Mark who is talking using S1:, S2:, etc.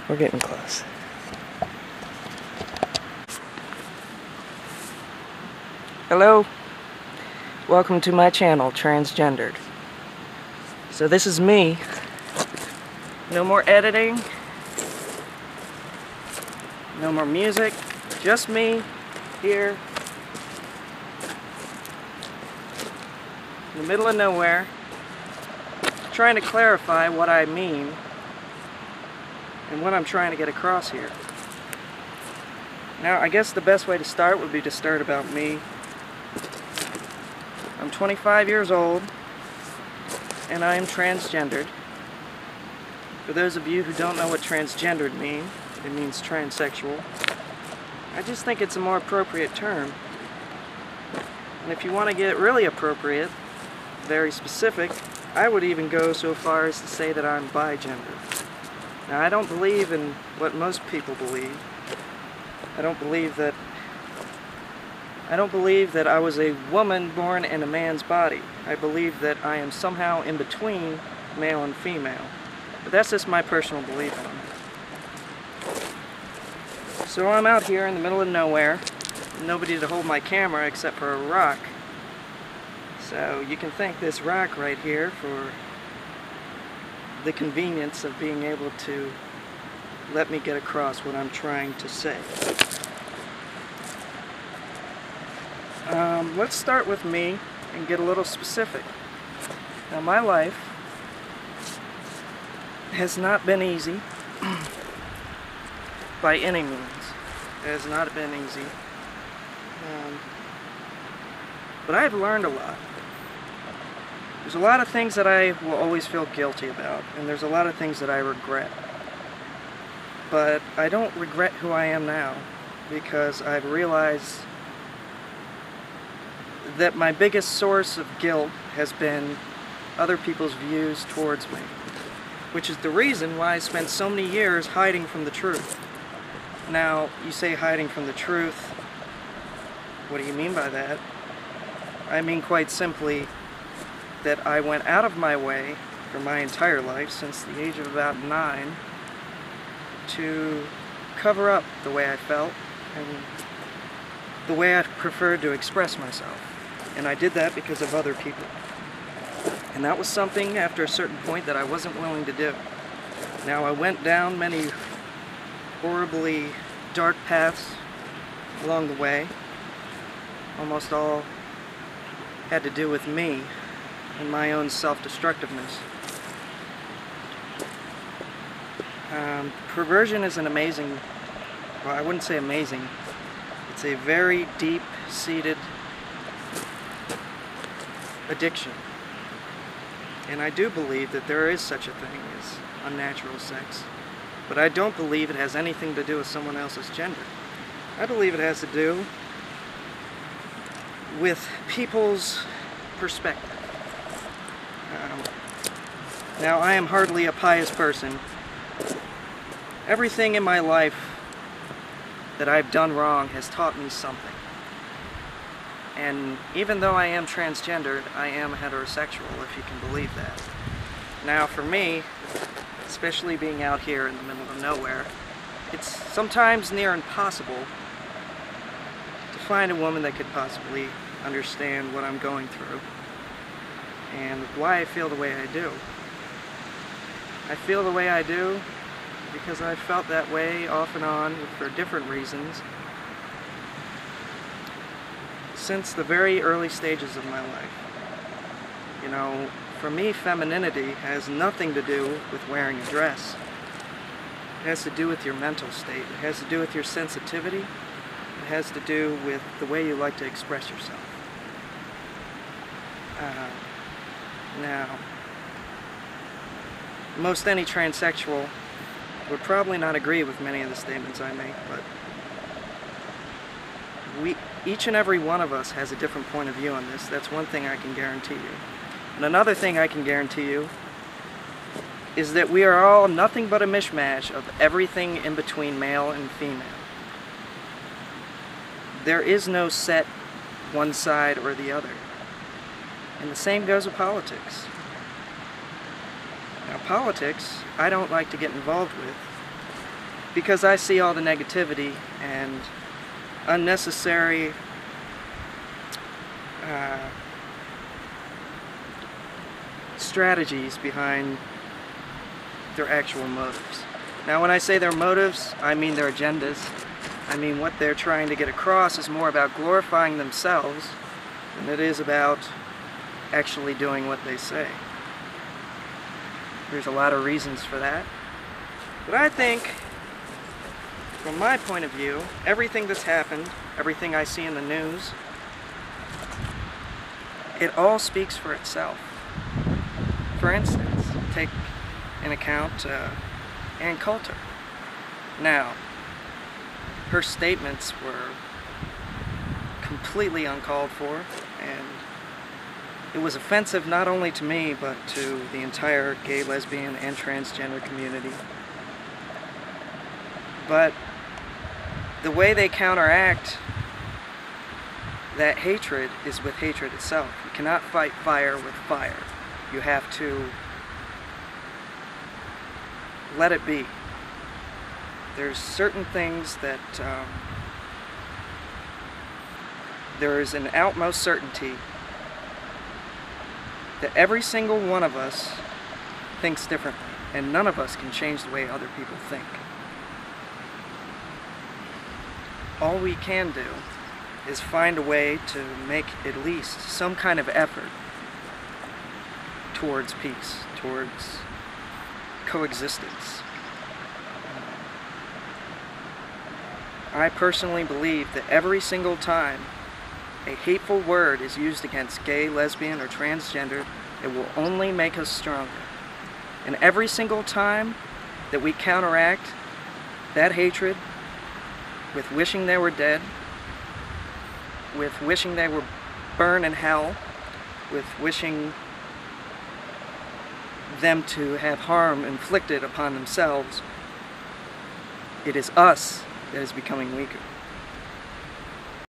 S1: We're getting close. Hello, welcome to my channel, Transgendered. So this is me. No more editing, no more music, just me here in the middle of nowhere, trying to clarify what I mean and what I'm trying to get across here. Now, I guess the best way to start would be to start about me. I'm 25 years old, and I am transgendered. For those of you who don't know what transgendered means, it means transsexual. I just think it's a more appropriate term. And if you want to get really appropriate, very specific, I would even go so far as to say that I'm bigender. Now, I don't believe in what most people believe. I don't believe that I was a woman born in a man's body. I believe that I am somehow in between male and female. But that's just my personal belief on it. So I'm out here in the middle of nowhere, nobody to hold my camera except for a rock. So you can thank this rock right here for the convenience of being able to let me get across what I'm trying to say. Let's start with me and get a little specific. Now, my life has not been easy by any means. It has not been easy. But I've learned a lot. There's a lot of things that I will always feel guilty about, and there's a lot of things that I regret. But I don't regret who I am now, because I've realized that my biggest source of guilt has been other people's views towards me, which is the reason why I spent so many years hiding from the truth. Now, you say hiding from the truth, what do you mean by that? I mean quite simply that I went out of my way for my entire life, since the age of about 9, to cover up the way I felt and the way I preferred to express myself. And I did that because of other people. And that was something, after a certain point, that I wasn't willing to do. Now, I went down many horribly dark paths along the way. Almost all had to do with me and my own self-destructiveness. Perversion is an amazing, well, I wouldn't say amazing, it's a very deep-seated addiction. And I do believe that there is such a thing as unnatural sex. But I don't believe it has anything to do with someone else's gender. I believe it has to do with people's perspective. Now, I am hardly a pious person. Everything in my life that I've done wrong has taught me something. And even though I am transgendered, I am heterosexual, if you can believe that. Now, for me, especially being out here in the middle of nowhere, it's sometimes near impossible to find a woman that could possibly understand what I'm going through and why I feel the way I do. I feel the way I do because I've felt that way off and on for different reasons since the very early stages of my life. You know, for me, femininity has nothing to do with wearing a dress. It has to do with your mental state. It has to do with your sensitivity. It has to do with the way you like to express yourself. Now, most any transsexual would probably not agree with many of the statements I make, but each and every one of us has a different point of view on this. That's one thing I can guarantee you. And another thing I can guarantee you is that we are all nothing but a mishmash of everything in between male and female. There is no set one side or the other. And the same goes with politics. Now, politics, I don't like to get involved with because I see all the negativity and unnecessary strategies behind their actual motives. Now, when I say their motives, I mean their agendas. I mean what they're trying to get across is more about glorifying themselves than it is about actually doing what they say. There's a lot of reasons for that. But I think, from my point of view, everything that's happened, everything I see in the news, it all speaks for itself. For instance, take in account Ann Coulter. Now, her statements were completely uncalled for, and it was offensive not only to me, but to the entire gay, lesbian, and transgender community. But the way they counteract that hatred is with hatred itself. You cannot fight fire with fire. You have to let it be. There's certain things that there is an utmost certainty that every single one of us thinks differently, and none of us can change the way other people think. All we can do is find a way to make at least some kind of effort towards peace, towards coexistence. I personally believe that every single time a hateful word is used against gay, lesbian, or transgender, it will only make us stronger. And every single time that we counteract that hatred with wishing they were dead, with wishing they were burned in hell, with wishing them to have harm inflicted upon themselves, it is us that is becoming weaker.